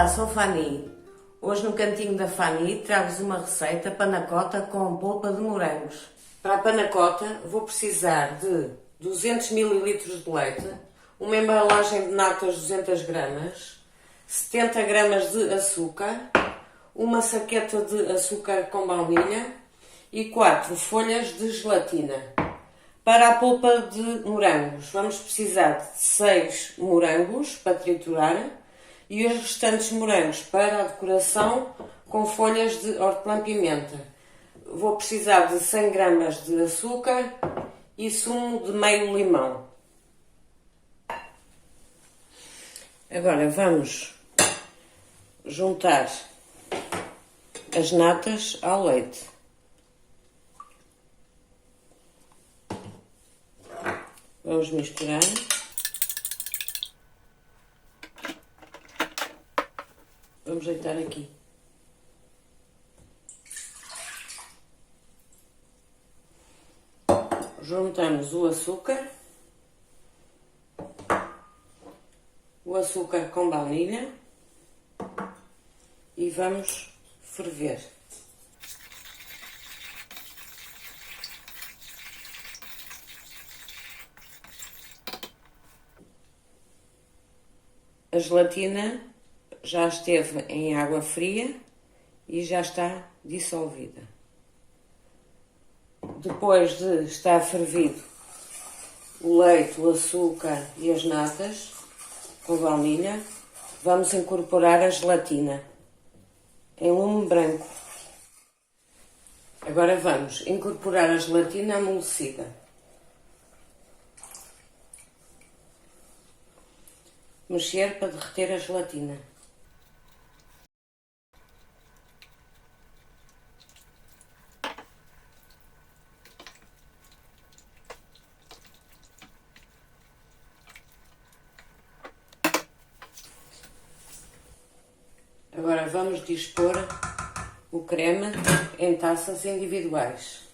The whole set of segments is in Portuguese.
Olá, sou Fanny. Hoje no cantinho da Fanny trago-vos uma receita panacota com polpa de morangos. Para a panacota vou precisar de 200 ml de leite, uma embalagem de natas 200 gramas, 70 gramas de açúcar, uma saqueta de açúcar com baunilha e 4 folhas de gelatina. Para a polpa de morangos vamos precisar de 6 morangos para triturar e os restantes morangos para a decoração com folhas de hortelã-pimenta. Vou precisar de 100 gramas de açúcar e sumo de meio limão. Agora vamos juntar as natas ao leite. Vamos misturar. Vamos deitar aqui. Juntamos o açúcar com baunilha e vamos ferver. A gelatina já esteve em água fria e já está dissolvida. Depois de estar fervido o leite, o açúcar e as natas com baunilha, vamos incorporar a gelatina em lume branco. Agora vamos incorporar a gelatina amolecida. Mexer para derreter a gelatina. Agora vamos dispor o creme em taças individuais.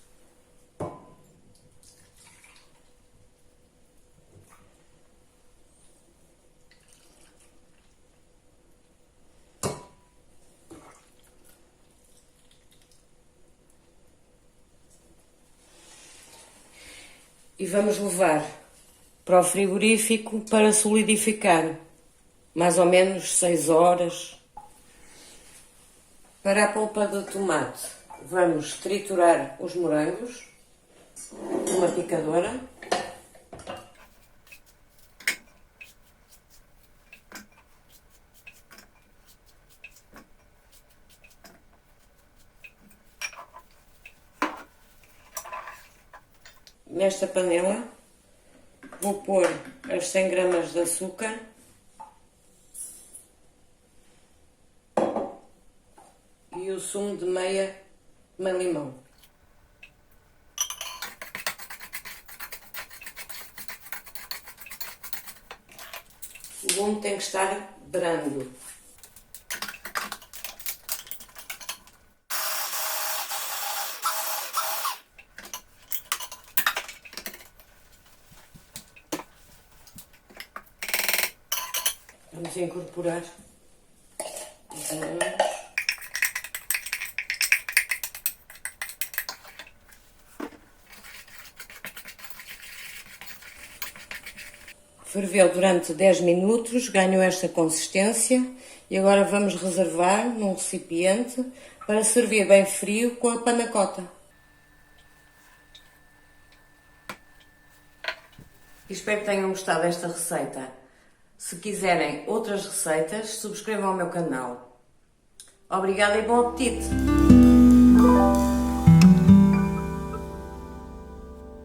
E vamos levar para o frigorífico para solidificar, mais ou menos 6 horas. Para a polpa de tomate, vamos triturar os morangos numa picadora. Nesta panela vou pôr as 100 gramas de açúcar e o sumo de meio limão. O lume tem que estar brando. Vamos incorporar os morangos. Ferveu durante 10 minutos, ganhou esta consistência e agora vamos reservar num recipiente para servir bem frio com a panacota. Espero que tenham gostado desta receita. Se quiserem outras receitas, subscrevam o meu canal. Obrigada e bom apetite!